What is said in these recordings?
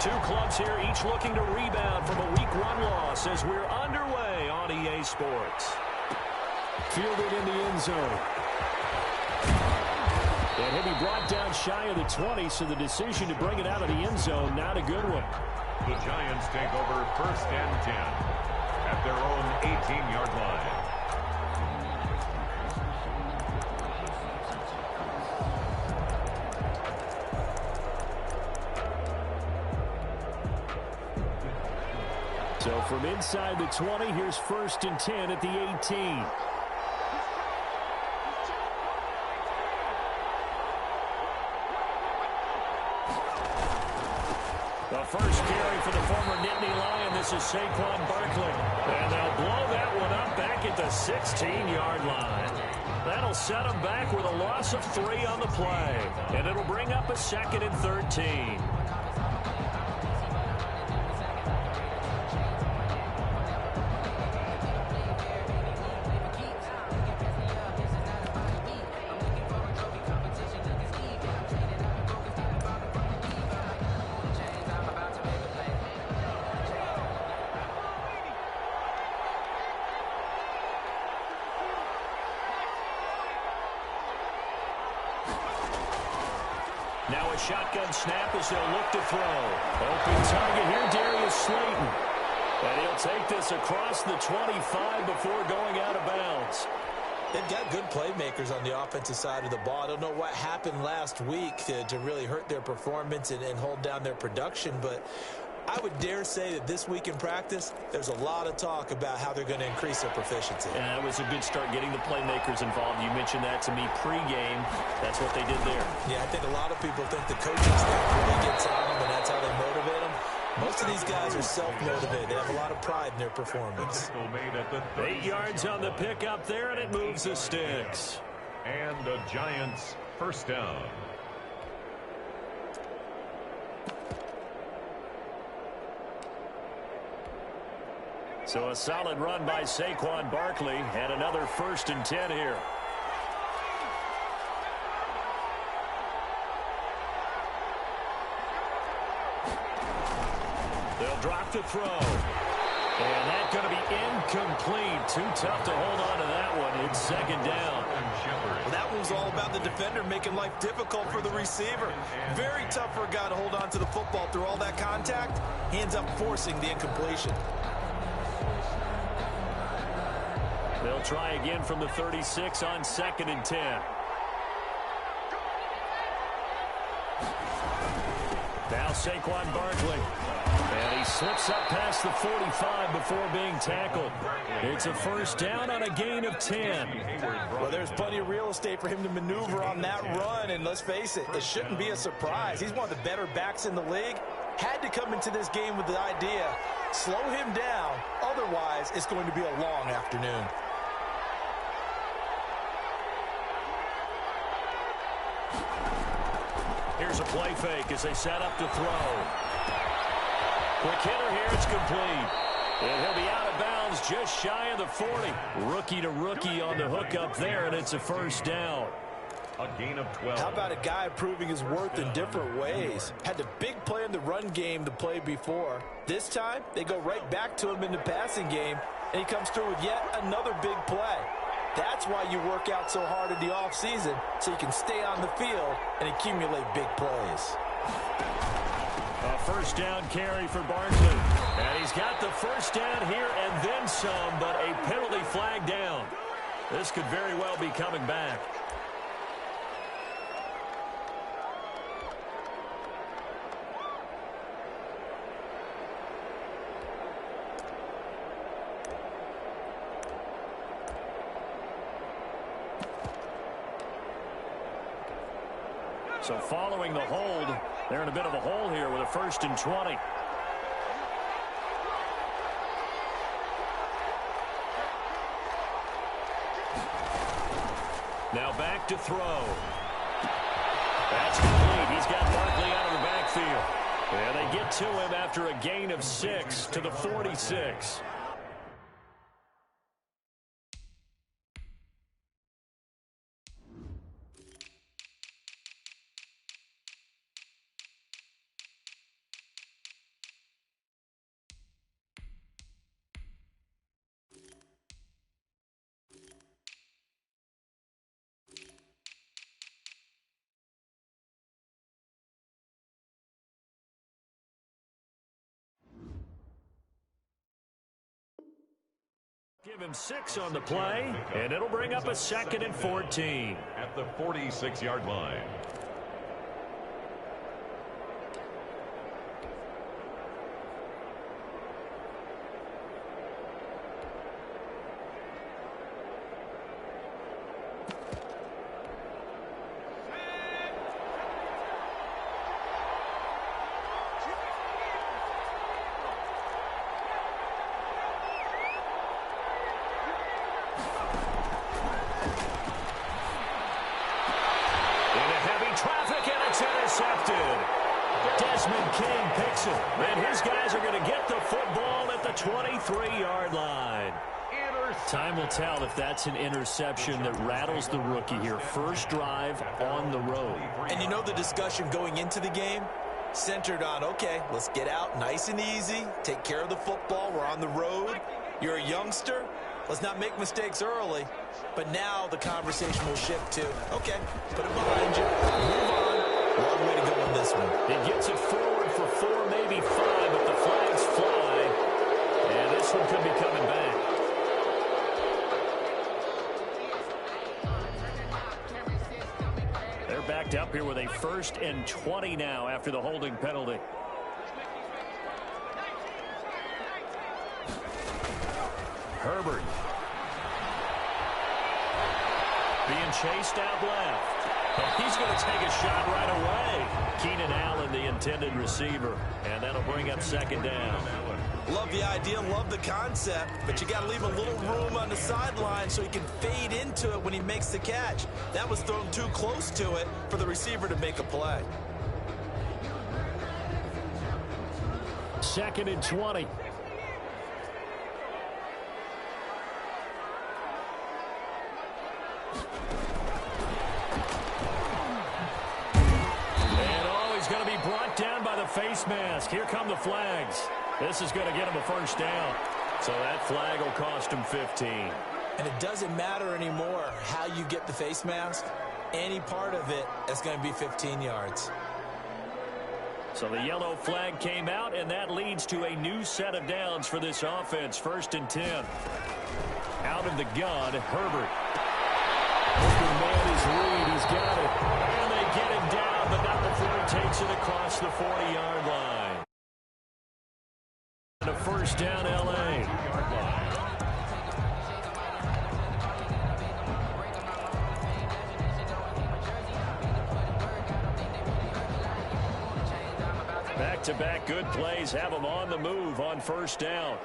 two clubs here, each looking to rebound from a Week 1 loss as we're underway on EA Sports. Fielded in the end zone. And he'll be brought down shy of the 20, so the decision to bring it out of the end zone, not a good one. The Giants take over 1st and 10 at their own 18-yard line. So from inside the 20, here's 1st and 10 at the 18. The first carry for the former Nittany Lion. This is Saquon Barkley. And they'll blow that one up back at the 16-yard line. That'll set them back with a loss of 3 on the play. And it'll bring up a 2nd and 13. Now a shotgun snap as they'll look to throw. Open target here, Darius Slayton. And he'll take this across the 25 before going out of bounds. They've got good playmakers on the offensive side of the ball. I don't know what happened last week to really hurt their performance and hold down their production, but I would dare say that this week in practice, there's a lot of talk about how they're going to increase their proficiency. And that was a good start getting the playmakers involved. You mentioned that to me pregame. That's what they did there. Yeah, I think a lot of people think the coaching staff really gets on them, and that's how they motivate them. Most of these guys are self-motivated. They have a lot of pride in their performance. 8 yards on the pickup there, and it moves the sticks. And the Giants 1st down. So a solid run by Saquon Barkley, and another 1st and 10 here. They'll drop the throw. And that's going to be incomplete. Too tough to hold on to that one. It's 2nd down. Well, that one was all about the defender making life difficult for the receiver. Very tough for a guy to hold on to the football through all that contact. He ends up forcing the incompletion. They'll try again from the 36 on 2nd and 10. Now Saquon Barkley. And he slips up past the 45 before being tackled. It's a 1st down on a gain of 10. Well, there's plenty of real estate for him to maneuver on that run. And let's face it, it shouldn't be a surprise. He's one of the better backs in the league. Had to come into this game with the idea, slow him down. Otherwise, it's going to be a long afternoon. Here's a play fake as they set up to throw. Quick hitter here, it's complete. And he'll be out of bounds just shy of the 40. Rookie to rookie on the hook up there, and it's a 1st down. A gain of 12. How about a guy proving his worth in different ways? Had the big play in the run game the play before. This time, they go right back to him in the passing game, and he comes through with yet another big play. That's why you work out so hard in the offseason, so you can stay on the field and accumulate big plays. A 1st down carry for Barkley. And he's got the 1st down here and then some, but a penalty flag down. This could very well be coming back. So following the hold, they're in a bit of a hole here with a 1st and 20. Now back to throw. That's complete. He's got Barkley out of the backfield. And they get to him after a gain of 6 to the 46. Give him 6 on the play, and it'll bring up a 2nd and 14. At the 46-yard line. And his guys are going to get the football at the 23-yard line. Time will tell if that's an interception that rattles the rookie here. First drive on the road. And you know the discussion going into the game? Centered on, okay, let's get out nice and easy, take care of the football, we're on the road. You're a youngster, let's not make mistakes early. But now the conversation will shift to, okay, put it behind you, move on. Long way to go in this one. It gets it forward for 4, maybe 5, but the flags fly. And this one could be coming back. They're backed up here with a 1st and 20 now after the holding penalty. Herbert. Being chased out left. He's going to take a shot right away. Keenan Allen, the intended receiver. And that'll bring up 2nd down. Love the idea, love the concept, but you got to leave a little room on the sideline so he can fade into it when he makes the catch. That was thrown too close to it for the receiver to make a play. 2nd and 20. Face mask. Here come the flags. This is going to get him a 1st down. So that flag will cost him 15. And it doesn't matter anymore how you get the face mask. Any part of it is going to be 15 yards. So the yellow flag came out, and that leads to a new set of downs for this offense. 1st and 10. Out of the gun, Herbert. Open man is Reed. He's got it. And they get him down, but not before he takes it across the 40-yard line. And a 1st down, L.A. Back-to-back good plays have them on the move on 1st down.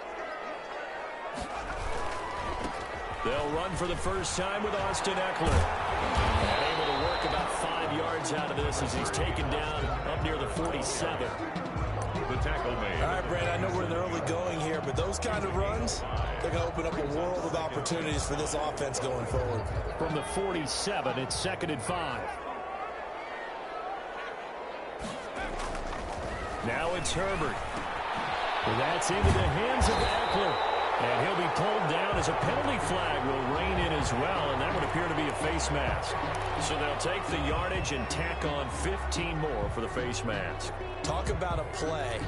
They'll run for the first time with Austin Eckler. And able to work about 5 yards out of this as he's taken down up near the 47. The tackle made. All right, Brad, I know we're in the early going here, but those kind of runs, they're going to open up a world of opportunities for this offense going forward. From the 47, it's 2nd and 5. Now it's Herbert. Well, that's into the hands of Eckler. And he'll be pulled down as a penalty flag will rein in as well, and that would appear to be a face mask. So they'll take the yardage and tack on 15 more for the face mask. Talk about a play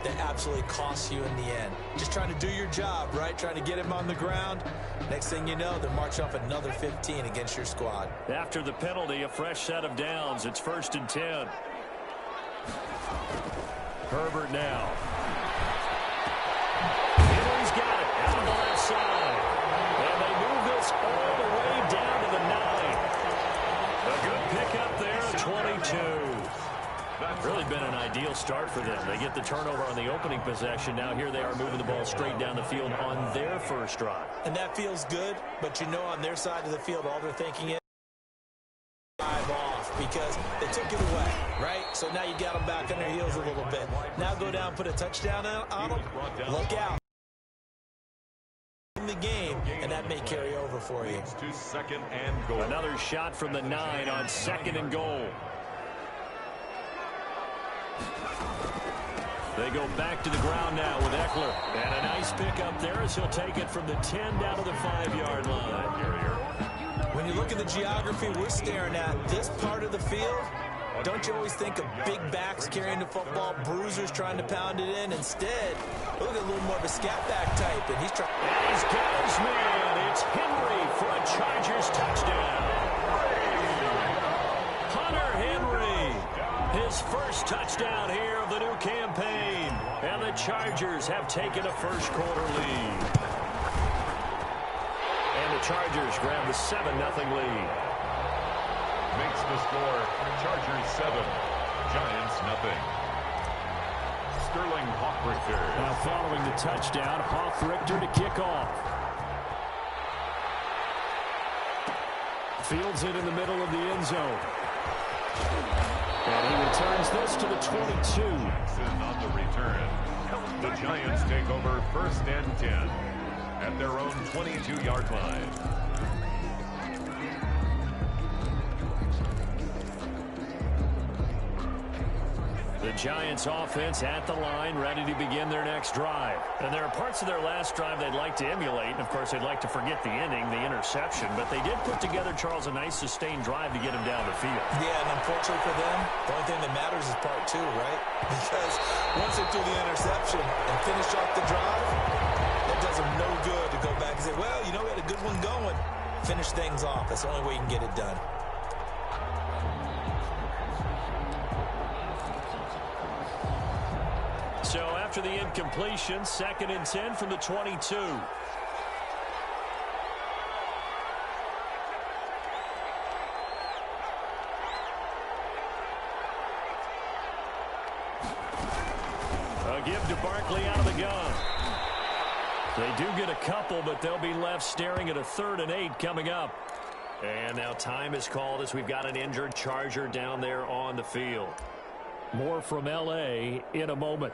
that absolutely costs you in the end. Just trying to do your job, right? Trying to get him on the ground. Next thing you know, they're marching off another 15 against your squad. After the penalty, a fresh set of downs. It's 1st and 10. Herbert now. Henry's got it out on the left side. And they move this all the way down to the 9. A good pickup there at 22. Really been an ideal start for them. They get the turnover on the opening possession. Now here they are moving the ball straight down the field on their first drive. And that feels good, but you know on their side of the field, all they're thinking is drive off because they took it away, right? So now you got them back on their heels a little bit. Now go down, put a touchdown on them. Look out. In the game, and that may carry over for you. To 2nd and goal. Another shot from the 9 on 2nd and goal. They go back to the ground now with Eckler. And a nice pickup there as he'll take it from the 10 down to the 5-yard line. When you look at the geography we're staring at, this part of the field, Don't you always think of big backs carrying the football, bruisers trying to pound it in? Instead, look at a little more of a scat back type, and he's trying. And he's got his man. It's Henry for a Chargers touchdown. Hunter Henry, his first touchdown here of the new campaign. And the Chargers have taken a first-quarter lead. And the Chargers grab the 7-0 lead. Makes the score Chargers 7, Giants nothing. Sterling Hoffrichter. Now following the touchdown, Hoffrichter to kick off. Fields it in the middle of the end zone. And he returns this to the 22. Jackson on the return. The Giants take over 1st and 10 at their own 22-yard line. The Giants offense at the line, ready to begin their next drive. And there are parts of their last drive they'd like to emulate. And, of course, they'd like to forget the inning, the interception. But they did put together, Charles, a nice sustained drive to get him down the field. Yeah, and unfortunately for them, the only thing that matters is part 2, right? Because once they threw the interception and finished off the drive, that does them no good to go back and say, well, you know, we had a good one going. Finish things off. That's the only way you can get it done. So after the incompletion, 2nd and 10 from the 22. A give to Barkley out of the gun. They do get a couple, but they'll be left staring at a 3rd and 8 coming up. And now time is called as we've got an injured Charger down there on the field. More from L.A. in a moment.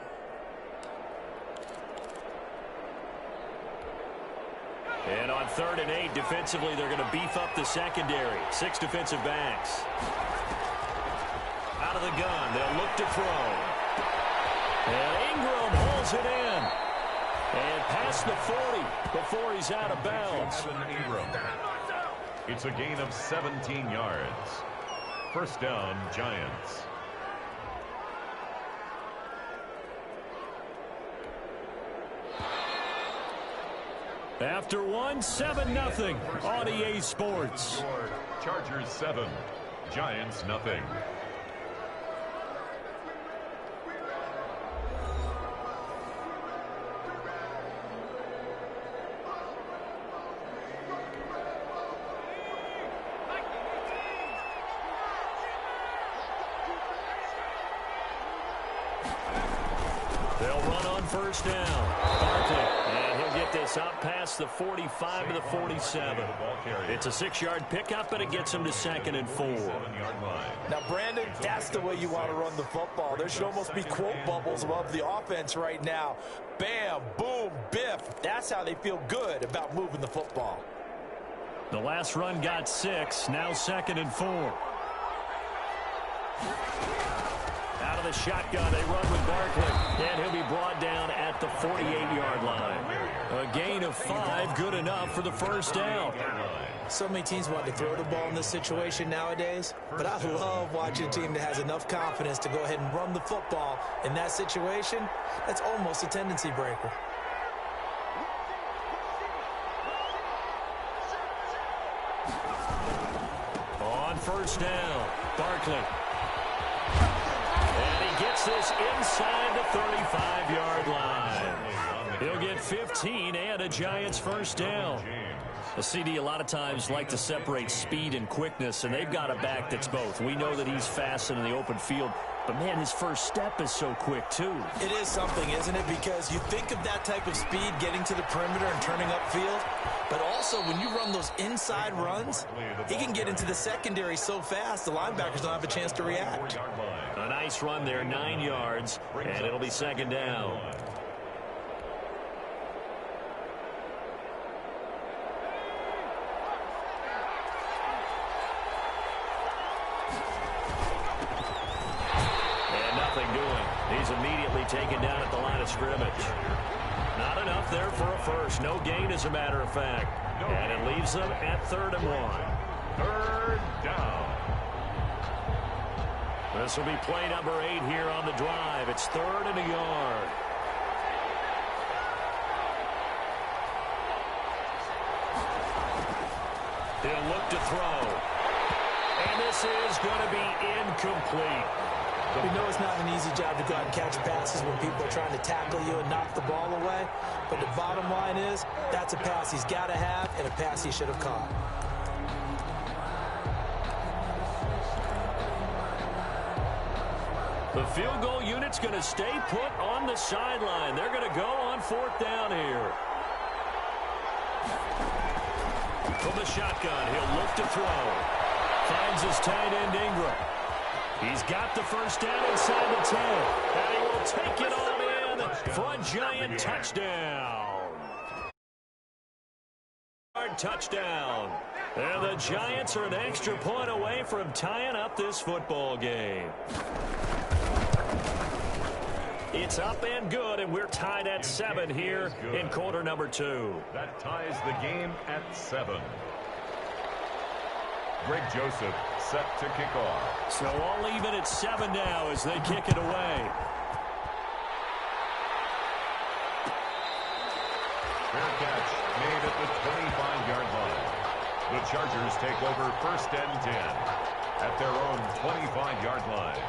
And on 3rd and 8, defensively, they're going to beef up the secondary. 6 defensive backs. Out of the gun, they'll look to throw. And Ingram holds it in. And past the 40 before he's out of bounds. Ingram. It's a gain of 17 yards. 1st down, Giants. After one, 7-0 on EA Sports. Chargers 7, Giants nothing. They'll run on 1st down. Barkley, and he'll get this up past the 45 to the 47. It's a 6-yard pickup, and it gets him to 2nd and 4. Now, Brandon, that's the way you want to run the football. There should almost be quote bubbles above the offense right now. Bam, boom, biff. That's how they feel good about moving the football. The last run got 6, now 2nd and 4. Out of the shotgun, they run with Barkley, and he'll be brought down at the 48-yard line. A gain of 5, good enough for the 1st down. So many teams want to throw the ball in this situation nowadays, but I love watching a team that has enough confidence to go ahead and run the football in that situation. That's almost a tendency breaker. On 1st down, Barkley. And he gets this inside the 35-yard line. He'll get 15 and a Giants 1st down. The CD a lot of times like to separate speed and quickness, and they've got a back that's both. We know that he's fast in the open field, but, man, his first step is so quick, too. It is something, isn't it? Because you think of that type of speed getting to the perimeter and turning upfield, but also when you run those inside runs, he can get into the secondary so fast the linebackers don't have a chance to react. A nice run there, 9 yards, and it'll be 2nd down. He's immediately taken down at the line of scrimmage. Not enough there for a first. No gain, as a matter of fact. And it leaves them at 3rd and 1. 3rd down. This will be play number 8 here on the drive. It's 3rd and a yard. He'll look to throw. And this is going to be incomplete. We know it's not an easy job to go out and catch passes when people are trying to tackle you and knock the ball away. But the bottom line is, that's a pass he's got to have and a pass he should have caught. The field goal unit's going to stay put on the sideline. They're going to go on 4th down here. From the shotgun, he'll look to throw. Finds his tight end Ingram. He's got the first down inside the 10. And he will take it on in for a giant touchdown. Touchdown. And the Giants are an extra point away from tying up this football game. It's up and good, and we're tied at 7 here in quarter number 2. That ties the game at 7. Greg Joseph set to kick off. So all even at 7 now as they kick it away. Fair catch made at the 25-yard line. The Chargers take over 1st and 10 at their own 25-yard line.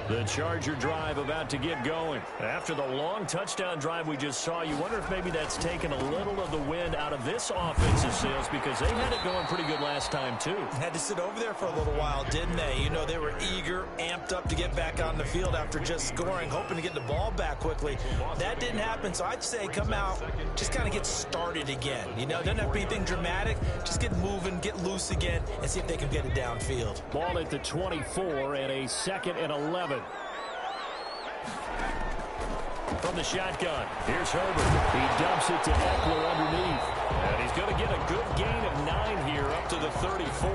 The Charger drive about to get going. After the long touchdown drive we just saw, you wonder if maybe that's taken a little of the wind out of this offensive sails because they had it going pretty good last time, too. Had to sit over there for a little while, didn't they? You know, they were eager, amped up to get back on the field after just scoring, hoping to get the ball back quickly. That didn't happen, so I'd say come out, just kind of get started again. You know, doesn't have to be anything dramatic. Just get moving, get loose again, and see if they can get it downfield. Ball at the 24 and a 2nd and 11. From the shotgun, here's Herbert. He dumps it to Eckler underneath. And he's going to get a good gain of 9 here up to the 34.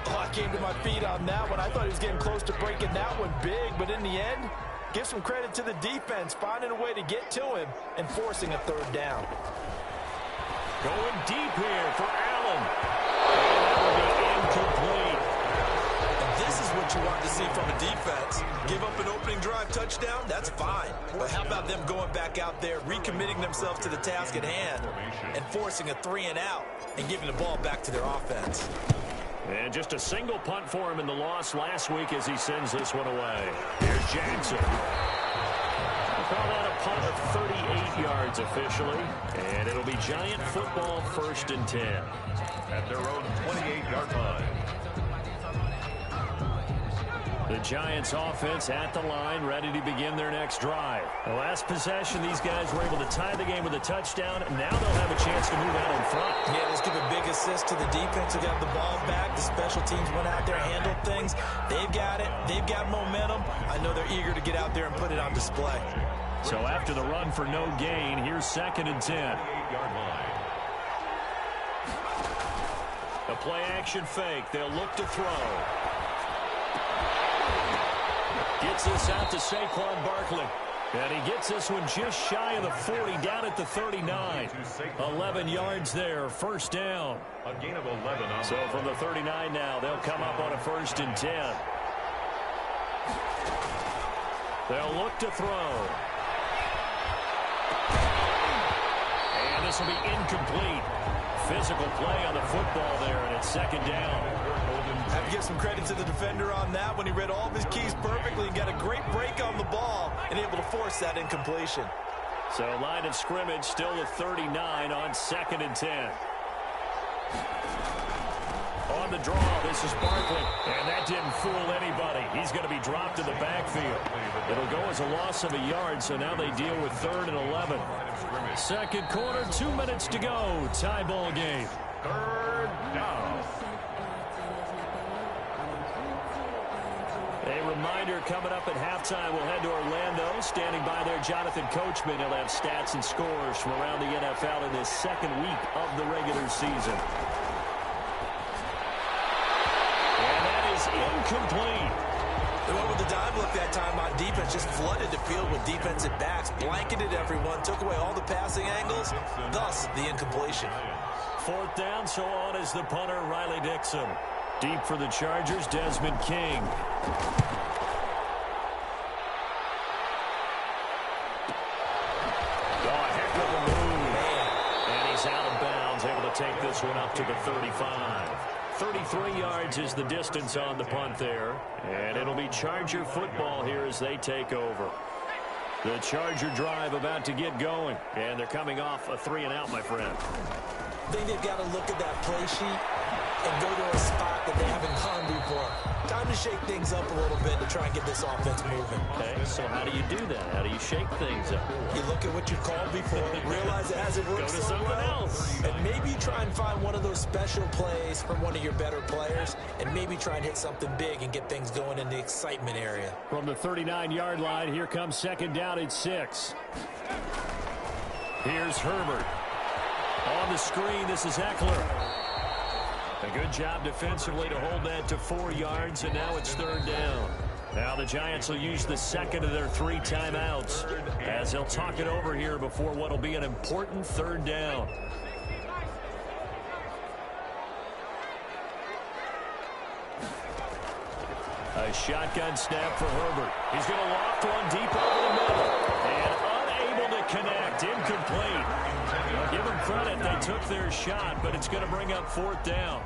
Oh, I came to my feet on that one. I thought he was getting close to breaking that one big, but in the end, give some credit to the defense, finding a way to get to him and forcing a 3rd down. Going deep here for Allen. And that will be incomplete. This is what you want to see from a defense. Give up an opening drive touchdown, that's fine. But how about them going back out there, recommitting themselves to the task at hand, and forcing a 3-and-out, and giving the ball back to their offense. And just a single punt for him in the loss last week as he sends this one away. Here's Jackson. Call that a punt of 38 yards officially. And it'll be Giant football 1st and 10. At their own 28-yard line. The Giants offense at the line, ready to begin their next drive. The last possession, these guys were able to tie the game with a touchdown. Now they'll have a chance to move out in front. Yeah, let's give a big assist to the defense who got the ball back. The special teams went out there, handled things. They've got it. They've got momentum. I know they're eager to get out there and put it on display. So after the run for no gain, here's 2nd and 10. 28-yard line. A play-action fake. They'll look to throw. Gets this out to Saquon Barkley. And he gets this one just shy of the 40, down at the 39. 11 yards there, 1st down. A gain of 11. So from the 39 now, they'll come up on a 1st and 10. They'll look to throw. And this will be incomplete. Physical play on the football there, and it's 2nd down. I have to give some credit to the defender on that when he read all of his keys perfectly and got a great break on the ball and able to force that incompletion. So line of scrimmage still at 39 on 2nd and 10. On the draw, this is Barkley, and that didn't fool anybody. He's going to be dropped in the backfield. It'll go as a loss of a yard, so now they deal with 3rd and 11. 2nd quarter, 2 minutes to go. Tie ball game. 3rd down. A reminder coming up at halftime, we'll head to Orlando. Standing by there, Jonathan Coachman. He'll have stats and scores from around the NFL in this 2nd week of the regular season. And that is incomplete. They went with the dime look that time on defense, just flooded the field with defensive backs, blanketed everyone, took away all the passing angles, thus the incompletion. Fourth down, so on is the punter, Riley Dixon. Deep for the Chargers, Desmond King. Able to take this one up to the 35. 33 yards is the distance on the punt there. And it'll be Charger football here as they take over. The Charger drive about to get going. And they're coming off a 3-and-out, my friend. I think they've got to look at that play sheet and go to a spot that they haven't gone before. Time to shake things up a little bit to try and get this offense moving. Okay, so how do you do that? How do you shake things up? You look at what you called before, realize it hasn't worked Go to so something well, else. and maybe try and find one of those special plays from one of your better players, and maybe try and hit something big and get things going in the excitement area. From the 39-yard line, here comes second down at 6. Here's Herbert. On the screen, this is Eckler. A good job defensively to hold that to 4 yards, and now it's third down. Now the Giants will use the second of their 3 timeouts as they'll talk it over here before what will be an important third down. A shotgun snap for Herbert. He's going to loft one deep over the middle. And unable to connect. Incomplete. Give them credit. They took their shot, but it's going to bring up fourth down.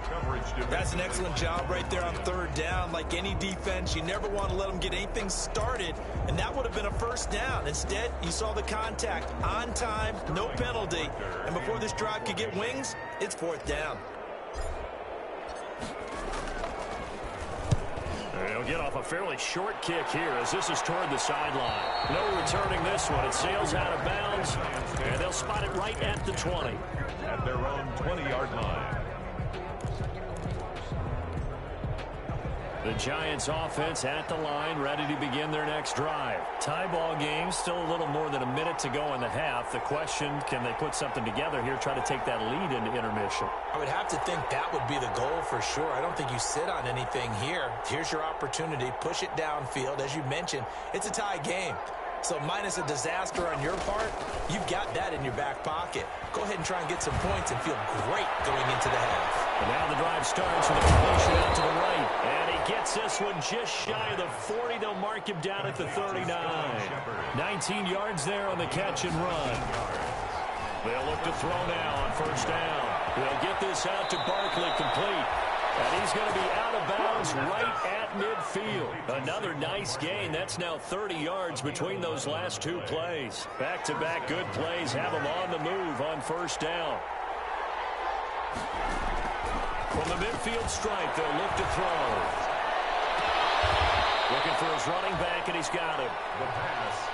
That's an excellent job right there on third down. Like any defense, you never want to let them get anything started, and that would have been a first down. Instead, you saw the contact on time, no penalty, and before this drive could get wings, it's fourth down. They'll get off a fairly short kick here as this is toward the sideline. No returning this one. It sails out of bounds, and they'll spot it right at the 20. At their own 20-yard line. The Giants offense at the line, ready to begin their next drive. Tie ball game, still a little more than a minute to go in the half. The question, can they put something together here, try to take that lead into intermission? I would have to think that would be the goal for sure. I don't think you sit on anything here. Here's your opportunity. Push it downfield. As you mentioned, it's a tie game. So minus a disaster on your part, you've got that in your back pocket. Go ahead and try and get some points and feel great going into the half. And now the drive starts with a completion out to the right. And he gets this one just shy of the 40. They'll mark him down at the 39. 19 yards there on the catch and run. They'll look to throw now on first down. They'll get this out to Barkley, complete. And he's going to be out of bounds right at midfield. Another nice gain. That's now 30 yards between those last 2 plays. Back-to-back good plays have him on the move on first down. From the midfield stripe, they'll look to throw. Looking for his running back, and he's got him. The pass.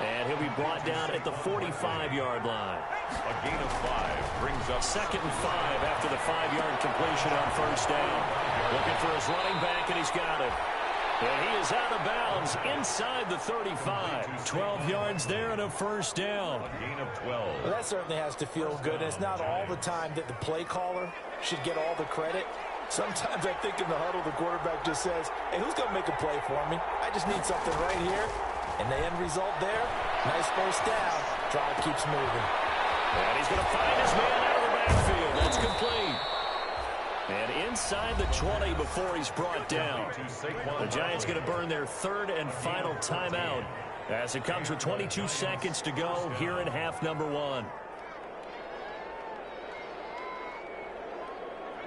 And he'll be brought down at the 45-yard line. A gain of 5 brings up 2nd and 5 after the 5-yard completion on first down. Looking for his running back, and he's got it. And he is out of bounds inside the 35. 12 yards there and a first down. a gain of 12. Well, that certainly has to feel good. And it's not all the time that the play caller should get all the credit. Sometimes I think in the huddle, the quarterback just says, hey, who's going to make a play for me? I just need something right here. And the end result there, nice first down. Drive keeps moving. And he's going to find his man out of the backfield. That's complete. And inside the 20 before he's brought down. The Giants going to burn their 3rd and final timeout as it comes with 22 seconds to go here in half number 1.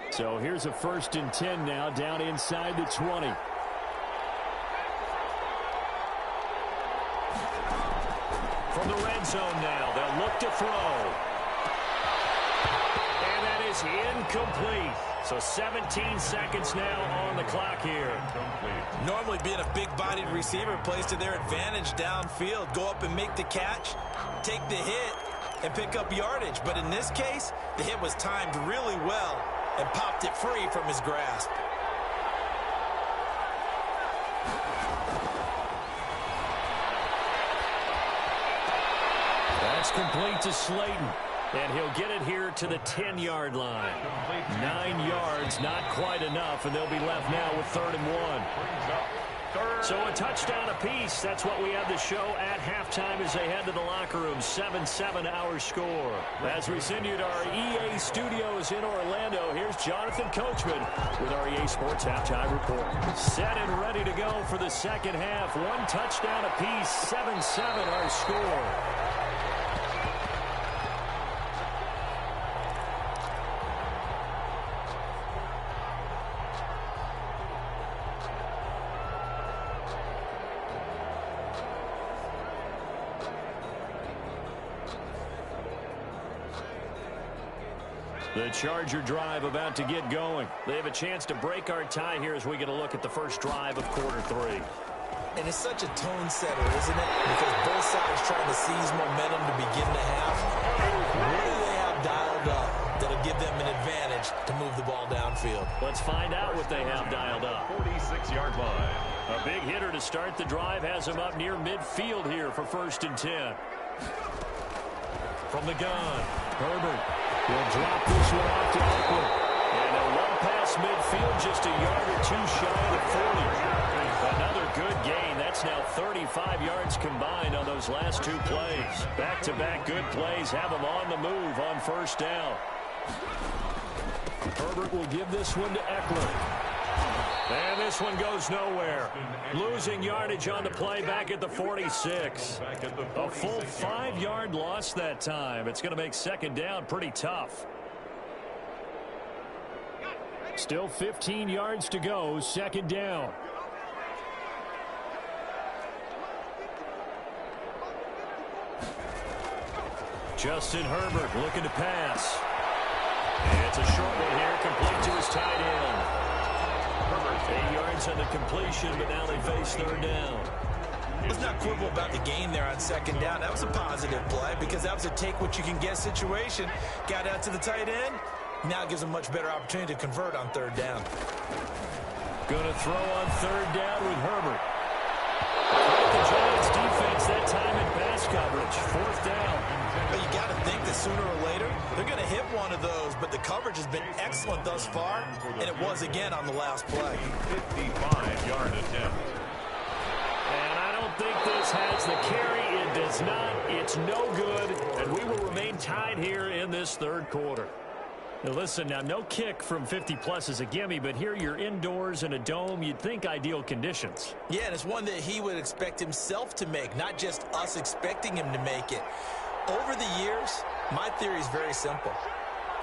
So here's a 1st and 10 now down inside the 20. From the red zone now, they'll look to throw. And that is incomplete. So 17 seconds now on the clock here. Normally being a big-bodied receiver plays to their advantage downfield. Go up and make the catch, take the hit, and pick up yardage. But in this case, the hit was timed really well and popped it free from his grasp. That's complete to Slayton. And he'll get it here to the 10-yard line. 9 yards, not quite enough, and they'll be left now with 3rd and 1. So a touchdown apiece. That's what we have the show at halftime as they head to the locker room. 7-7 our score. As we send you to our EA studios in Orlando, here's Jonathan Coachman with our EA Sports Halftime Report. Set and ready to go for the second half. One touchdown apiece. 7-7 our score. The Charger drive about to get going. They have a chance to break our tie here as we get a look at the first drive of quarter three. And it's such a tone setter, isn't it? Because both sides trying to seize momentum to begin the half. What do they have dialed up that'll give them an advantage to move the ball downfield? Let's find out what they have dialed up. 46-yard line. A big hitter to start the drive has him up near midfield here for 1st and 10. From the gun, Herbert will drop this one off to Eckler. And a run past midfield, just a yard or two shy of 40. Another good gain. That's now 35 yards combined on those last two plays. Back-to-back good plays have them on the move on 1st down. Herbert will give this one to Eckler. And this one goes nowhere. Losing yardage on the play back at the 46. A full 5-yard loss that time. It's going to make 2nd down pretty tough. Still 15 yards to go. 2nd down. Justin Herbert looking to pass. And it's a short one here, complete to his tight end. 8 yards on the completion, but now they face 3rd down. Let's not quibble about the gain there on 2nd down. That was a positive play because that was a take-what-you-can-get situation. Got out to the tight end. Now it gives them a much better opportunity to convert on 3rd down. Going to throw on 3rd down with Herbert. The Giants defense that time in pass coverage. 4th down. But you got to think that sooner or later they're going to hit one of those, but the coverage has been excellent thus far, and it was again on the last play. 55-yard attempt. And I don't think this has the carry. It does not. It's no good, and we will remain tied here in this 3rd quarter. Now listen, now no kick from 50-plus is a gimme, but here you're indoors in a dome. You'd think ideal conditions. Yeah, and it's one that he would expect himself to make, not just us expecting him to make it. Over the years, my theory is very simple.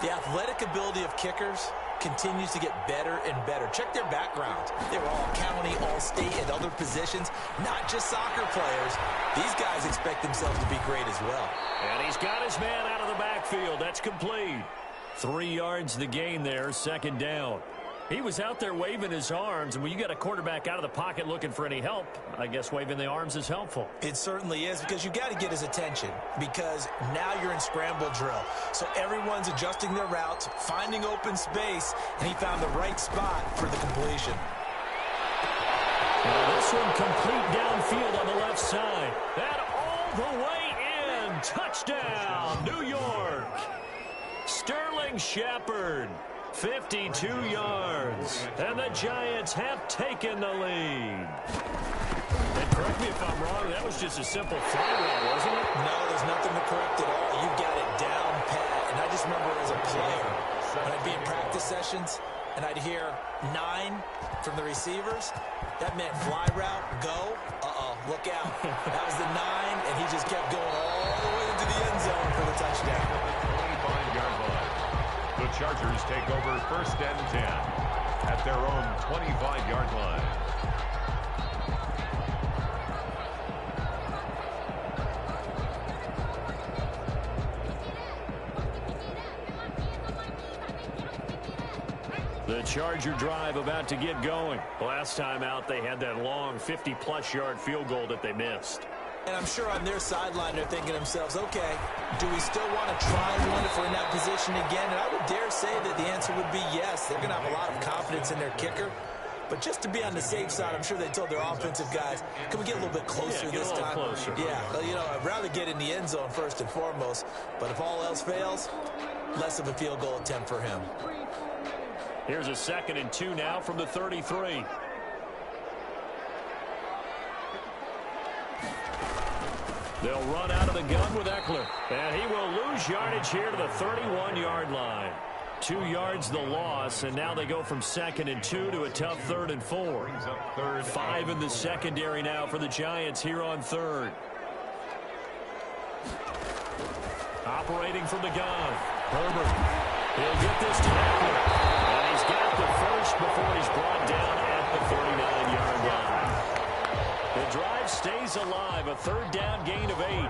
The athletic ability of kickers continues to get better and better. Check their background. They were all county, all state, and other positions, not just soccer players. These guys expect themselves to be great as well. And he's got his man out of the backfield. That's complete. 3 yards the gain there, 2nd down. He was out there waving his arms, and when you got a quarterback out of the pocket looking for any help, I guess waving the arms is helpful. It certainly is, because you got to get his attention, because now you're in scramble drill. So everyone's adjusting their routes, finding open space, and he found the right spot for the completion. Now this one complete downfield on the left side. That all the way in. Touchdown, New York. Sterling Shepard. 52 yards, and the Giants have taken the lead. And correct me if I'm wrong, that was just a simple fly route, wasn't it? No, there's nothing to correct at all. You got it down pat. And I just remember as a player, when I'd be in practice sessions, and I'd hear 9 from the receivers, that meant fly route, go, look out. That was the 9, and he just kept going all the way into the end zone for the touchdown. 25-yard line. The Chargers take over 1st and 10 at their own 25-yard line. The Charger drive about to get going. Last time out, they had that long 50-plus yard field goal that they missed. And I'm sure on their sideline, they're thinking to themselves, okay, do we still want to try one if we're in that position again? And I would dare say that the answer would be yes. They're going to have a lot of confidence in their kicker. But just to be on the safe side, I'm sure they told their offensive guys, can we get a little bit closer this time? Closer. Yeah, well, you know, I'd rather get in the end zone first and foremost. But if all else fails, less of a field goal attempt for him. Here's a 2nd and 2 now from the 33. They'll run out of the gun with Eckler. And he will lose yardage here to the 31-yard line. 2 yards the loss, and now they go from 2nd and 2 to a tough 3rd and 4. 5 in the secondary now for the Giants here on 3rd. Operating from the gun. Herbert. He'll get this to Eckler. And he's got the first before he's brought down at the 39-yard line. The drive stays alive. A 3rd down gain of 8.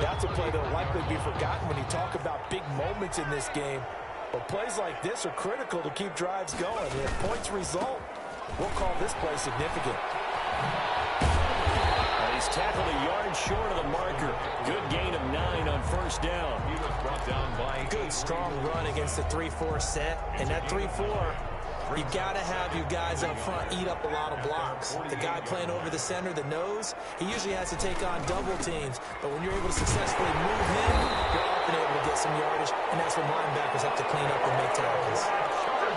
That's a play that will likely be forgotten when you talk about big moments in this game. But plays like this are critical to keep drives going. And if points result, we'll call this play significant. He's tackled a yard short of the marker. Good gain of 9 on 1st down. He was brought down by good, strong run against the 3-4 set. And that 3-4, you've got to have you guys up front eat up a lot of blocks. The guy playing over the center, the nose, he usually has to take on double teams. But when you're able to successfully move him, you're often able to get some yardage. And that's when linebackers have to clean up and make tackles.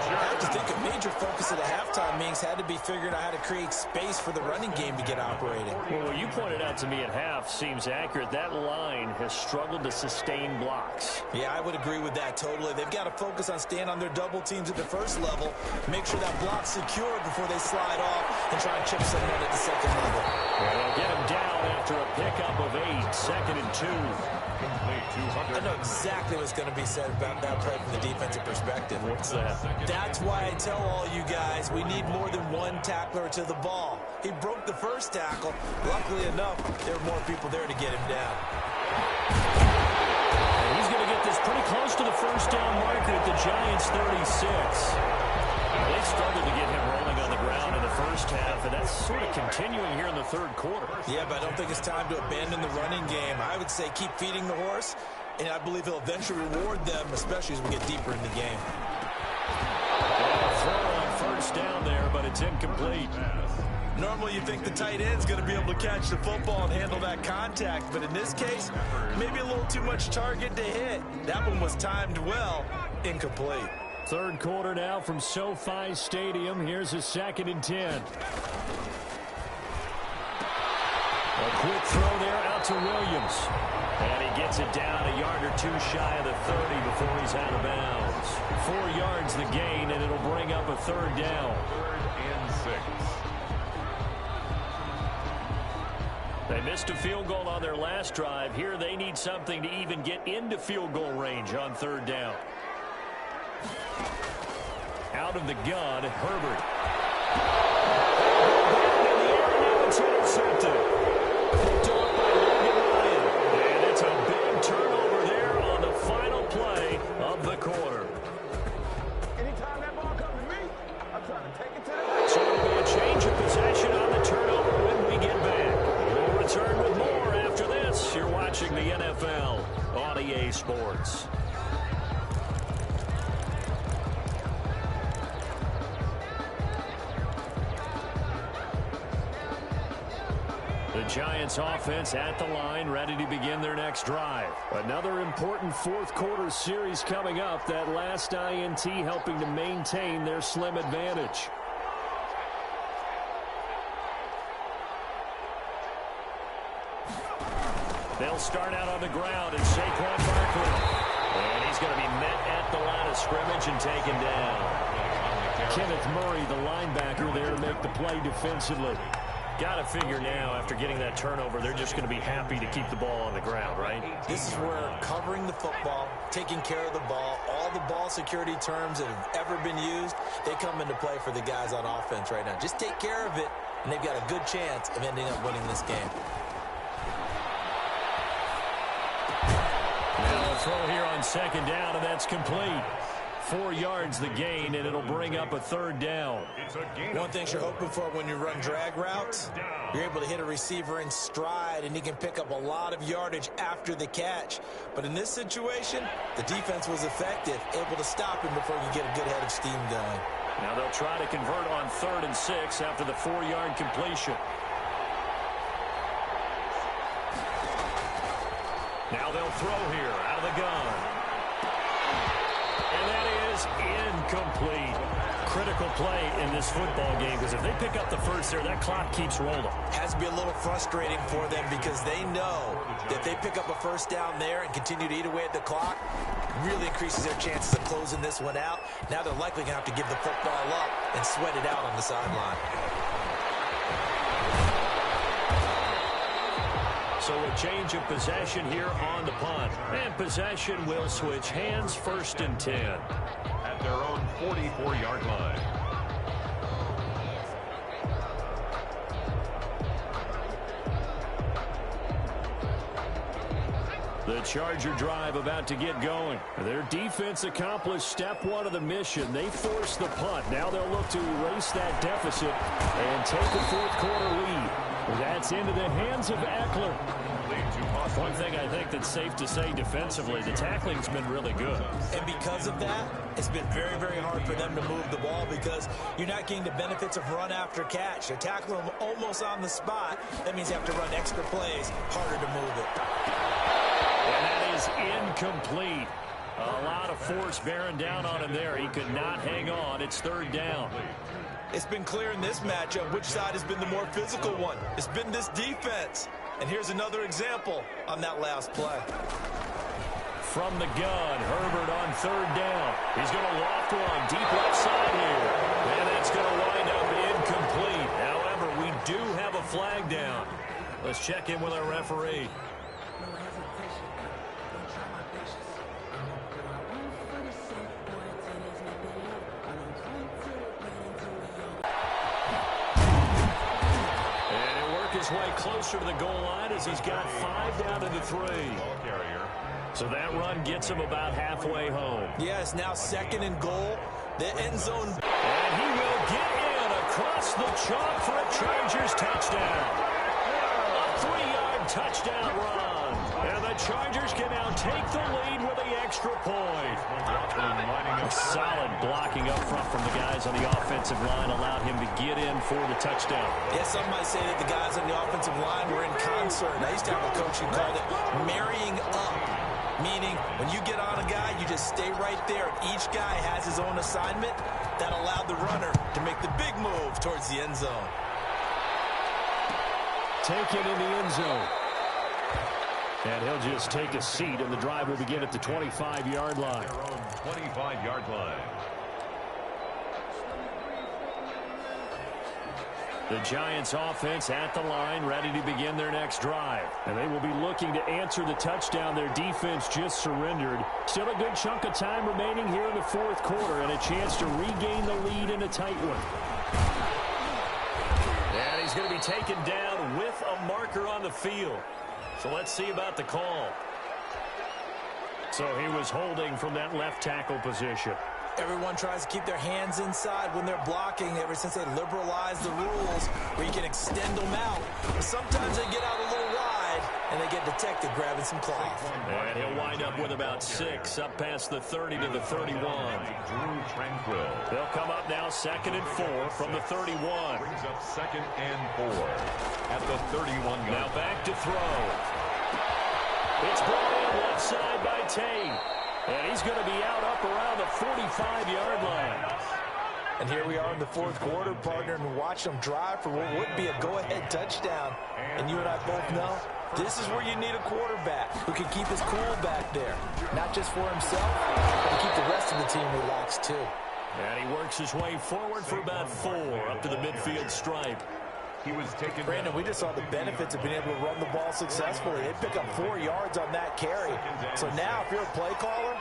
I have to think a major focus of the halftime meetings had to be figuring out how to create space for the running game to get operating. Well, what you pointed out to me at half seems accurate. That line has struggled to sustain blocks. Yeah, I would agree with that totally. They've got to focus on staying on their double teams at the first level, make sure that block's secure before they slide off and try and chip someone at the second level. Well, they'll get him down after a pickup of 8, 2nd and 2. I know exactly what's going to be said about that play from the defensive perspective. What's that? That's why I tell all you guys we need more than one tackler to the ball. He broke the first tackle. Luckily enough, there were more people there to get him down. And he's going to get this pretty close to the 1st down marker at the Giants' 36. They struggled to get him rolling on the ground in the first half, and that's sort of continuing here in the 3rd quarter. Yeah, but I don't think it's time to abandon the running game. I would say keep feeding the horse, and I believe he'll eventually reward them, especially as we get deeper in the game. Throw on 1st down there, but it's incomplete. Normally you think the tight end's going to be able to catch the football and handle that contact, but in this case, maybe a little too much target to hit. That one was timed well, incomplete. 3rd quarter now from SoFi Stadium. Here's a 2nd and 10. A quick throw there out to Williams. And he gets it down a yard or 2 shy of the 30 before he's out of bounds. 4 yards the gain, and it'll bring up a 3rd down. 3rd and 6. They missed a field goal on their last drive. Here they need something to even get into field goal range on 3rd down. Out of the gun, Herbert. It's intercepted. Picked off by Logan Ryan. And it's a big turnover there on the final play of the quarter. Anytime that ball comes to me, I'm trying to take it to the next. So it'll be a change of possession on the turnover when we get back. We'll return with more after this. You're watching the NFL on EA Sports. The Giants offense at the line, ready to begin their next drive. Another important 4th quarter series coming up. That last INT helping to maintain their slim advantage. They'll start out on the ground, and Saquon Barkley. And he's going to be met at the line of scrimmage and taken down. Kenneth Murray, the linebacker, there to make the play defensively. Got to figure now, after getting that turnover, they're just going to be happy to keep the ball on the ground, right? This is where covering the football, taking care of the ball, all the ball security terms that have ever been used, they come into play for the guys on offense right now. Just take care of it, and they've got a good chance of ending up winning this game. Now a throw here on 2nd down, and that's complete. 4 yards the gain, and it'll bring up a 3rd down. One thing you're hoping for when you run drag routes, you're able to hit a receiver in stride, and he can pick up a lot of yardage after the catch. But in this situation, the defense was effective, able to stop him before you get a good head of steam going. Now they'll try to convert on 3rd and 6 after the 4-yard completion. Now they'll throw here out of the gun. And that is incomplete. Critical play in this football game, because if they pick up the first there, that clock keeps rolling. Has to be a little frustrating for them because they know that if they pick up a first down there and continue to eat away at the clock, really increases their chances of closing this one out. Now they're likely going to have to give the football up and sweat it out on the sideline. So a change of possession here on the punt. And possession will switch hands, 1st and 10. At their own 44-yard line. The Charger drive about to get going. Their defense accomplished step 1 of the mission. They forced the punt. Now they'll look to erase that deficit and take a 4th quarter lead. That's into the hands of Eckler. One thing I think that's safe to say defensively, the tackling's been really good. And because of that, it's been very, very hard for them to move the ball because you're not getting the benefits of run after catch. They're tackling them almost on the spot. That means you have to run extra plays, harder to move it. And that is incomplete. A lot of force bearing down on him there. He could not hang on. It's 3rd down. It's been clear in this matchup which side has been the more physical one. It's been this defense. And here's another example on that last play. From the gun, Herbert on 3rd down. He's going to loft one deep left side here. And it's going to wind up incomplete. However, we do have a flag down. Let's check in with our referee. Way closer to the goal line as he's got 5 down to the 3. So that run gets him about halfway home. Yeah, it's now 2nd and goal. The end zone. And he will get in across the chalk for a Chargers touchdown. A 3-yard touchdown run. And the Chargers can now take the lead with the extra point. A solid blocking up front from the guys on the offensive line allowed him to get in for the touchdown. Yeah, some might say that the guys on the offensive line were in concert. I used to have a coach who called it marrying up, meaning when you get on a guy, you just stay right there. Each guy has his own assignment that allowed the runner to make the big move towards the end zone. Taken in the end zone. And he'll just take a seat, and the drive will begin at the 25-yard line. 25-yard line. The Giants offense at the line, ready to begin their next drive. And they will be looking to answer the touchdown their defense just surrendered. Still a good chunk of time remaining here in the 4th quarter, and a chance to regain the lead in a tight one. And he's going to be taken down with a marker on the field. So let's see about the call. So he was holding from that left tackle position. Everyone tries to keep their hands inside when they're blocking ever since they liberalized the rules where you can extend them out. But sometimes they get out a little wide and they get detected grabbing some cloth. And he'll wind up with about 6 up past the 30 to the 31. Drew Tranquil. They'll come up now 2nd and 4 from the 31. Brings up 2nd and 4 at the 31-yard. Now back to throw. It's brought in left side by Tate. And he's going to be out up around the 45-yard line. And here we are in the 4th quarter, partner, and watch them drive for what would be a go-ahead touchdown. And you and I both know this is where you need a quarterback who can keep his cool back there. Not just for himself, but to keep the rest of the team relaxed too. And he works his way forward for about 4 up to the midfield stripe. He was taken. Brandon, we just saw the benefits of being able to run the ball successfully. They pick up 4 yards on that carry. So now if you're a play caller,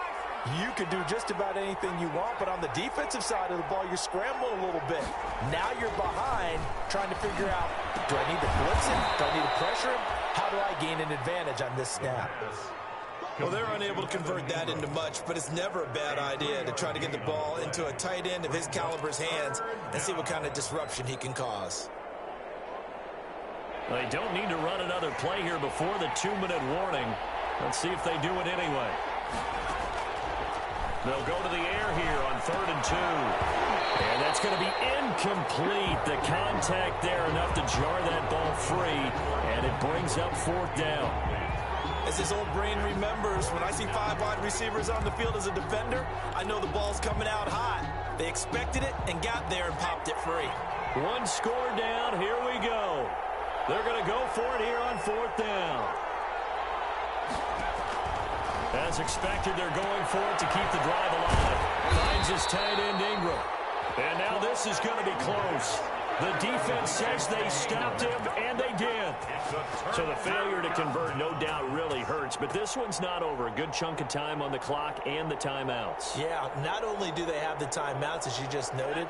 you can do just about anything you want. But on the defensive side of the ball, you're scrambling a little bit. Now you're behind trying to figure out, do I need to blitz him? Do I need to pressure him? How do I gain an advantage on this snap? Well, they're unable to convert that into much, but it's never a bad idea to try to get the ball into a tight end of his caliber's hands and see what kind of disruption he can cause. They don't need to run another play here before the 2-minute warning. Let's see if they do it anyway. They'll go to the air here on 3rd and 2. And that's going to be incomplete. The contact there enough to jar that ball free. And it brings up 4th down. As his old brain remembers, when I see 5 wide receivers on the field as a defender, I know the ball's coming out hot. They expected it and got there and popped it free. One score down. Here we go. They're going to go for it here on 4th down. As expected, they're going for it to keep the drive alive. Finds his tight end Ingram. And now this is going to be close. The defense says they stopped him, and they did. So the failure to convert no doubt really hurts, but this one's not over. A good chunk of time on the clock and the timeouts. Yeah, not only do they have the timeouts, as you just noted,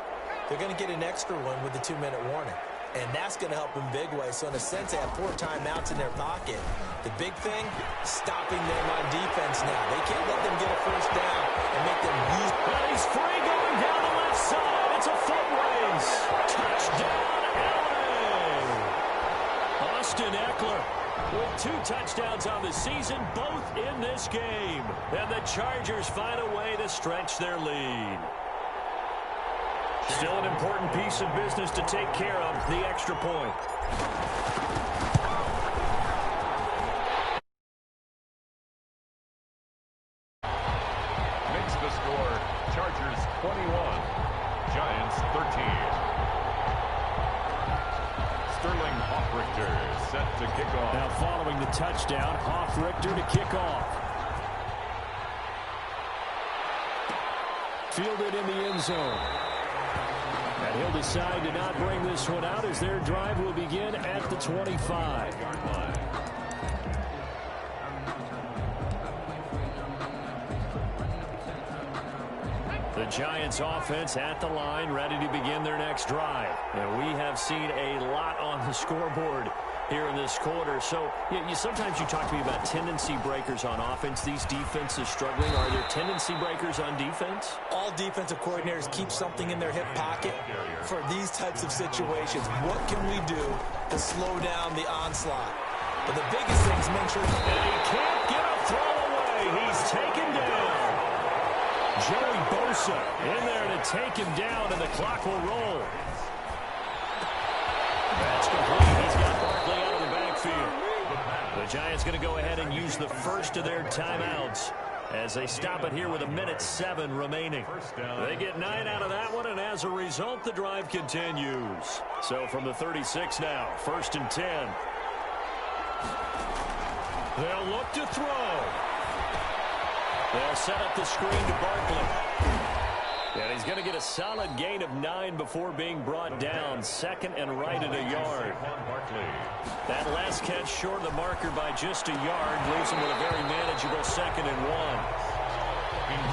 they're going to get an extra one with the 2-minute warning. And that's going to help in big way. So in a sense, they have 4 timeouts in their pocket. The big thing, stopping them on defense now. They can't let them get a first down and make them use. Well, he's free going down the left side. It's a foot race. Touchdown, LA. Austin Eckler with 2 touchdowns on the season, both in this game. And the Chargers find a way to stretch their lead. Still an important piece of business to take care of, the extra point. Makes the score, Chargers 21, Giants 13. Sterling Hoffrichter set to kick off. Now following the touchdown, Hoffrichter to kick off. Fielded in the end zone. And he'll decide to not bring this one out as their drive will begin at the 25-yard line. The Giants offense at the line, ready to begin their next drive. And we have seen a lot on the scoreboard here in this quarter. So sometimes you talk to me about tendency breakers on offense. These defenses struggling. Are there tendency breakers on defense? All defensive coordinators keep something in their hip pocket for these types of situations. What can we do to slow down the onslaught? But the biggest thing is make sure he can't get a throw away. He's taken down. Joey Bosa in there to take him down, and the clock will roll. That's complete. He's got Barkley out of the backfield. The Giants going to go ahead and use the first of their timeouts as they stop it here with 1:07 remaining. They get 9 out of that one, and as a result, the drive continues. So from the 36 now, 1st and 10. They'll look to throw. They'll set up the screen to Barkley. And he's going to get a solid gain of 9 before being brought down. 2nd and right at a yard. That last catch short of the marker by just a yard leaves him with a very manageable 2nd and 1.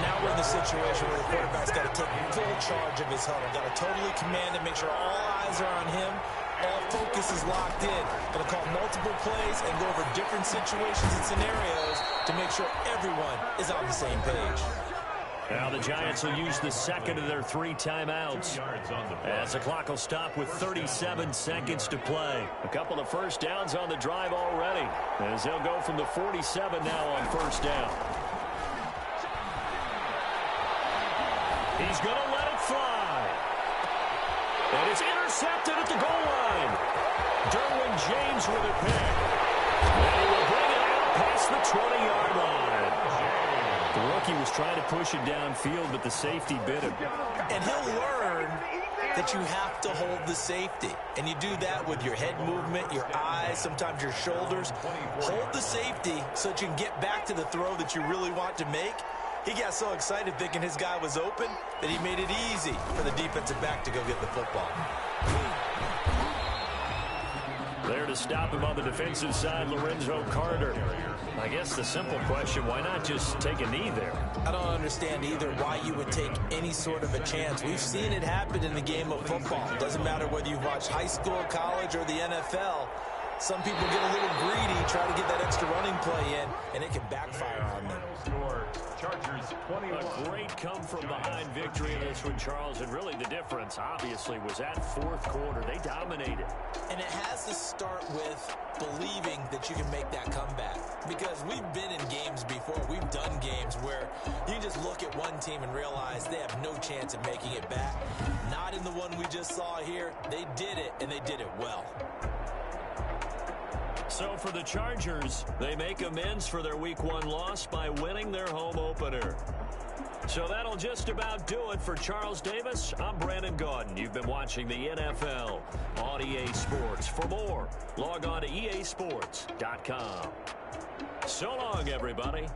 Now we're in the situation where the quarterback's got to take full charge of his huddle. Got to totally command and make sure all eyes are on him. All focus is locked in. Going to call multiple plays and go over different situations and scenarios to make sure everyone is on the same page. Now the Giants will use the 2nd of their 3 timeouts as the clock will stop with 37 seconds to play. A couple of first downs on the drive already as they'll go from the 47 now on 1st down. He's going to let it fly. And it's intercepted at the goal line. Derwin James with a pick. And he will bring it out past the 20-yard line. The rookie was trying to push it downfield, but the safety bit him. And he'll learn that you have to hold the safety. And you do that with your head movement, your eyes, sometimes your shoulders. Hold the safety so that you can get back to the throw that you really want to make. He got so excited thinking his guy was open that he made it easy for the defensive back to go get the football. There to stop him on the defensive side, Lorenzo Carter. I guess the simple question, why not just take a knee there? I don't understand either why you would take any sort of a chance. We've seen it happen in the game of football. It doesn't matter whether you've watched high school, college, or the NFL. Some people get a little greedy, try to get that extra running play in, and it can backfire on them. Chargers 21. A great come-from-behind victory in this one, Charles. And really the difference, obviously, was that 4th quarter. They dominated. And it has to start with believing that you can make that comeback. Because we've been in games before. We've done games where you just look at one team and realize they have no chance of making it back. Not in the one we just saw here. They did it, and they did it well. So for the Chargers, they make amends for their Week 1 loss by winning their home opener. So that'll just about do it for Charles Davis. I'm Brandon Gaudin. You've been watching the NFL on EA Sports. For more, log on to easports.com. So long, everybody.